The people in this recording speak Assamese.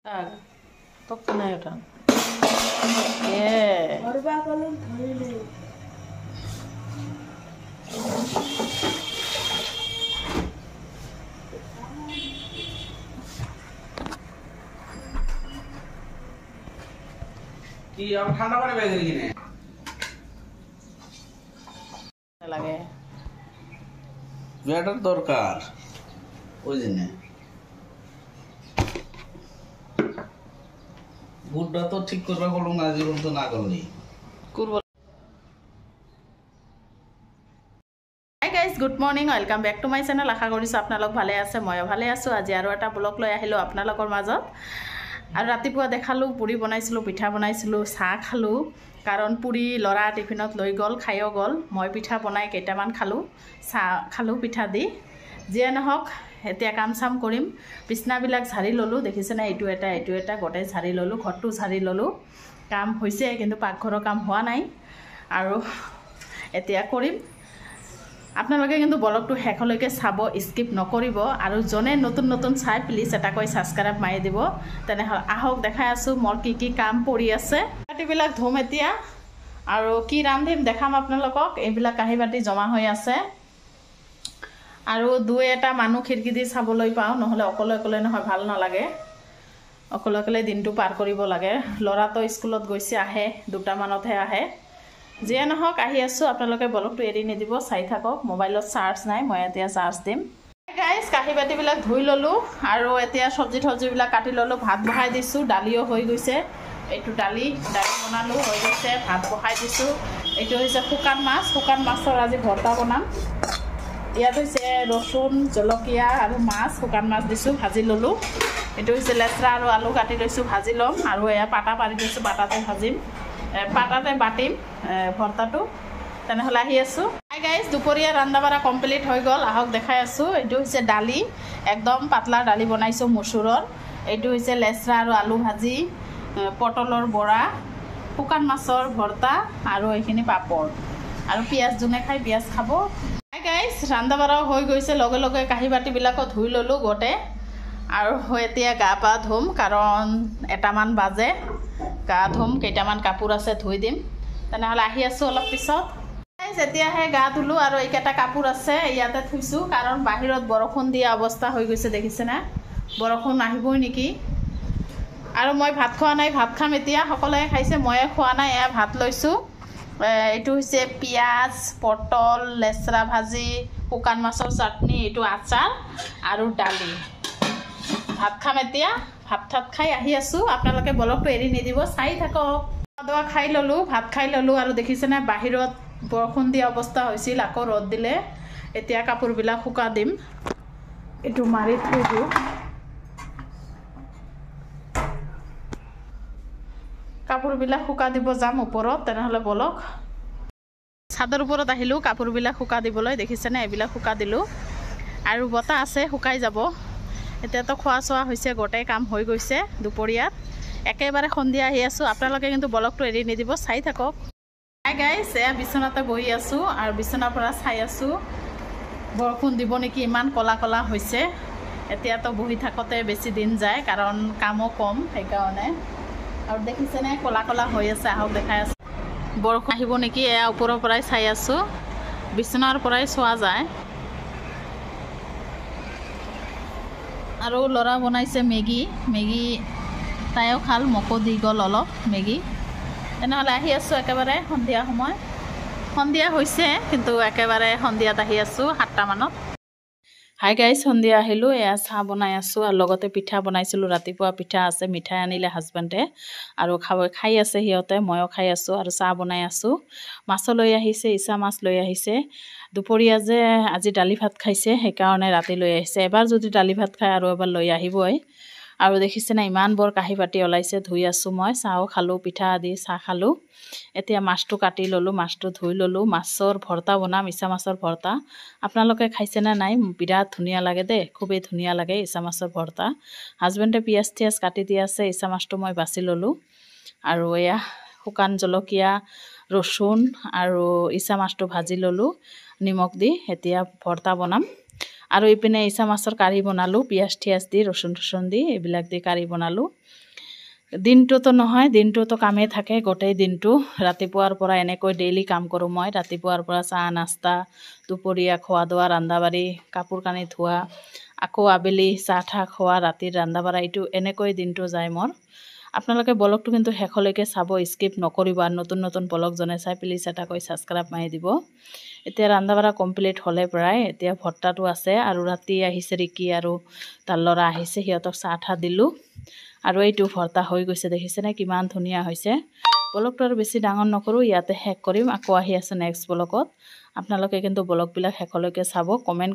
Tóc này rồi. Yeah. কি আম ঠান্ডা পানি বের করে কিনে লাগে ব্যাটার দরকার ওই দিনে গুড়টা তো ঠিক করবা বলো না জীবন তো না করলি করব। Hi guys good morning welcome back to my channel. আশা কৰিছোঁ আপোনালোক ভালে আছে, ময়ো ভালে আছোঁ। আজি আৰু এটা ব্লগ লৈ আহিলোঁ আপোনালোকৰ মাজত। আৰু ৰাতিপুৱা দেখালোঁ পুৰি বনাইছিলোঁ, পিঠা বনাইছিলোঁ, চাহ খালোঁ। কাৰণ পুৰি ল'ৰা টিফিনত লৈ গ'ল, খায়ো গ'ল। মই পিঠা বনাই কেইটামান খালোঁ, চাহ খালোঁ পিঠা দি। যিয়ে নহওক এতিয়া কাম চাম কৰিম। বিছনাবিলাক ঝাৰি ল'লোঁ, দেখিছেনে? এইটো এটা গোটেই ঝাৰি ল'লোঁ, ঘৰটো ঝাৰি ল'লোঁ। কাম হৈছে কিন্তু পাকঘৰৰ কাম হোৱা নাই আৰু এতিয়া কৰিম। আপোনালোকে কিন্তু ব্লগটো শেষলৈকে চাব, স্কিপ নকৰিব। আৰু যোনে নতুন নতুন চাই প্লিজ এটাকৈ ছাবস্ক্ৰাইব মাৰি দিব। তেনেহ'লে আহক দেখাই আছোঁ মোৰ কি কাম পৰি আছে। কাঁহীবিলাক ধুম এতিয়া আৰু কি ৰান্ধিম দেখাম আপোনালোকক। এইবিলাক কাঁহী বাতি জমা হৈ আছে আৰু দুই এটা মানুহ খিৰিকী দি চাবলৈ পাওঁ, নহ'লে অকলে অকলে নহয়, ভাল নালাগে। অকলে অকলে দিনটো পাৰ কৰিব লাগে। ল'ৰাটো স্কুলত গৈছে, আহে 2টামানতহে আহে। যিয়ে নহওক আহি আছোঁ, আপোনালোকে ব্লগটো এৰি নিদিব, চাই থাকক। মোবাইলত চাৰ্জ নাই, মই এতিয়া চাৰ্জ দিম। গাইজ কাঁহী বাতিবিলাক ধুই ল'লোঁ আৰু এতিয়া চব্জিবিলাক কাটি ল'লোঁ। ভাত বহাই দিছোঁ, দালিও হৈ গৈছে। এইটো দালি বনালোঁ, হৈ গৈছে। ভাত বহাই দিছোঁ। এইটো হৈছে শুকান মাছৰ আজি ভৰ্তা বনাম। ইয়াত হৈছে ৰচুন, জলকীয়া আৰু মাছ, শুকান মাছ দিছোঁ, ভাজি ল'লোঁ। এইটো হৈছে লেচৰা আৰু আলু কাটি লৈছোঁ, ভাজি ল'ম। আৰু এয়া পাতা পাৰি দিছোঁ, পাতাতে ভাজিম, পাতাতে বাটিম ভৰ্তাটো। তেনেহ'লে আহি আছোঁ। হাই গাইজ দুপৰীয়া ৰন্ধা বঢ়া কমপ্লিট হৈ গ'ল, আহক দেখাই আছোঁ। এইটো হৈছে দালি, একদম পাতলা দালি বনাইছোঁ মচুৰৰ। এইটো হৈছে লেচৰা আৰু আলু ভাজি, পটলৰ বৰা, শুকান মাছৰ ভৰ্তা আৰু এইখিনি পাপৰ আৰু পিঁয়াজ। যোনে খাই পিঁয়াজ খাব। হাই গাইজ ৰন্ধা বঢ়াও হৈ গৈছে, লগে লগে কাঁহী বাতিবিলাকো ধুই ল'লোঁ গোটেই। আৰু এতিয়া গা পা ধুম, কাৰণ 1টামান বাজে। গা ধুম, কেইটামান কাপোৰ আছে ধুই দিম। তেনেহ'লে আহি আছোঁ অলপ পিছত। এতিয়াহে গা ধুলোঁ আৰু এইকেইটা কাপোৰ আছে ইয়াতে থৈছোঁ, কাৰণ বাহিৰত বৰষুণ দিয়া অৱস্থা হৈ গৈছে, দেখিছেনে? বৰষুণ আহিবই নেকি। আৰু মই ভাত খোৱা নাই, ভাত খাম এতিয়া। সকলোৱে খাইছে, ময়ে খোৱা নাই। এয়া ভাত লৈছোঁ। এইটো হৈছে পিঁয়াজ, পটল, লেচৰা ভাজি, শুকান মাছৰ চাটনি, এইটো আচাৰ আৰু দালি। ভাত খাম এতিয়া। ভাত খাই আহি আছোঁ। আপোনালোকে ব্লগটো এৰি নিদিব, চাই থাকক। খোৱা খাই ল'লোঁ, ভাত খাই ল'লোঁ। আৰু দেখিছেনে বাহিৰত বৰষুণ দিয়া অৱস্থা হৈছিল, আকৌ ৰ'দ দিলে। এতিয়া কাপোৰবিলাক শুকা দিম। এইটো মাৰি থৈ দিওঁ। কাপোৰবিলাক শুকা দিব যাম ওপৰত। তেনেহ'লে বলক। চাদৰ ওপৰত আহিলোঁ কাপোৰবিলাক শুকা দিবলৈ, দেখিছেনে? এইবিলাক শুকা দিলোঁ আৰু বতাহ আছে, শুকাই যাব। এতিয়াতো খোৱা চোৱা হৈছে, গোটেই কাম হৈ গৈছে দুপৰীয়াত। একেবাৰে সন্ধিয়া আহি আছোঁ। আপোনালোকে কিন্তু ব্লগটো এৰি নিদিব, চাই থাকক। হাই গাইজ এয়া বিচনাতে বহি আছোঁ আৰু বিচনাৰ পৰা চাই আছোঁ বৰষুণ দিব নেকি, ইমান ক'লা ক'লা হৈছে। এতিয়াতো বহি থাকোঁতে বেছি দিন যায়, কাৰণ কামো কম, সেইকাৰণে। আৰু দেখিছেনে ক'লা ক'লা হৈ আছে, আহক দেখাই আছোঁ। বৰষুণ আহিব নেকি, এয়া ওপৰৰ পৰাই চাই আছোঁ, বিচনাৰ পৰাই চোৱা যায়। আৰু ল'ৰা বনাইছে মেগী তাইও খাল, মোকো দি গ'ল অলপ মেগী। তেনেহ'লে আহি আছোঁ একেবাৰে সন্ধিয়া সময়। সন্ধিয়া হৈছে কিন্তু একেবাৰে সন্ধিয়াত আহি আছোঁ 7টামানত। হাই গাইজ সন্ধিয়া আহিলোঁ। এয়া চাহ বনাই আছোঁ আৰু লগতে পিঠা বনাইছিলোঁ। ৰাতিপুৱা পিঠা আছে, মিঠাই আনিলে হাজবেণ্ডে আৰু খাই আছে সিহঁতে, ময়ো খাই আছোঁ আৰু চাহ বনাই আছোঁ। মাছো লৈ আহিছে, ইচা মাছ লৈ আহিছে। দুপৰীয়া যে আজি দালি ভাত খাইছে, সেইকাৰণে ৰাতি লৈ আহিছে। এবাৰ যদি দালি ভাত খায় আৰু এবাৰ লৈ আহিবই। আৰু দেখিছেনে ইমান বৰ কাঁহী বাতি ওলাইছে, ধুই আছোঁ মই। চাহো খালোঁ, পিঠা আদি চাহ খালোঁ। এতিয়া মাছটো কাটি ল'লোঁ, মাছটো ধুই ল'লোঁ। মাছৰ ভৰ্তা বনাম, ইচা মাছৰ ভৰ্তা। আপোনালোকে খাইছেনে নাই? বিৰাট ধুনীয়া লাগে দেই, খুবেই ধুনীয়া লাগে ইচা মাছৰ ভৰ্তা। হাজবেণ্ডে পিঁয়াজ টিয়াজ কাটি দি আছে, ইচা মাছটো মই বাছি ল'লোঁ। আৰু এয়া শুকান জলকীয়া, ৰচুন আৰু ইচা মাছটো ভাজি ল'লোঁ নিমখ দি। এতিয়া ভৰ্তা বনাম আৰু ইপিনে ইচা মাছৰ কাৰী বনালোঁ, পিঁয়াজ টিয়াজ দি ৰচুন টচুন দি এইবিলাক দি কাৰী বনালোঁ। দিনটোতো নহয়, দিনটোতো কামেই থাকে গোটেই দিনটো। ৰাতিপুৱাৰ পৰা এনেকৈ ডেইলি কাম কৰোঁ মই। ৰাতিপুৱাৰ পৰা চাহ নাস্তা, দুপৰীয়া খোৱা দোৱা, ৰন্ধা বাঢ়ি, কাপোৰ কানি ধোৱা, আকৌ আবেলি চাহ ঠাহ খোৱা, ৰাতিৰ ৰন্ধা বাঢ়া, এইটো এনেকৈ দিনটো যায় মোৰ। আপোনালোকে ব্লগটো কিন্তু শেষলৈকে চাব, স্কিপ নকৰিব। আৰু নতুন নতুন ব্লগজনে চাই প্লিজ এটা কৈ ছাবস্ক্ৰাইব মাৰি দিব। এতিয়া ৰন্ধা বাঢ়া কমপ্লিট হ'লে প্ৰায়, এতিয়া ভৰ্তাটো আছে আৰু ৰাতি আহিছে ৰিকি আৰু তাৰ ল'ৰা আহিছে, সিহঁতক চাহ ঠাহ দিলোঁ আৰু এইটো ভৰ্তা হৈ গৈছে। দেখিছেনে কিমান ধুনীয়া হৈছে। ব্লগটো আৰু বেছি ডাঙৰ নকৰোঁ, ইয়াতে শেষ কৰিম। আকৌ আহি আছে নেক্সট ব্লগত। আপোনালোকে কিন্তু ব্লগবিলাক শেষলৈকে চাব, কমেণ্ট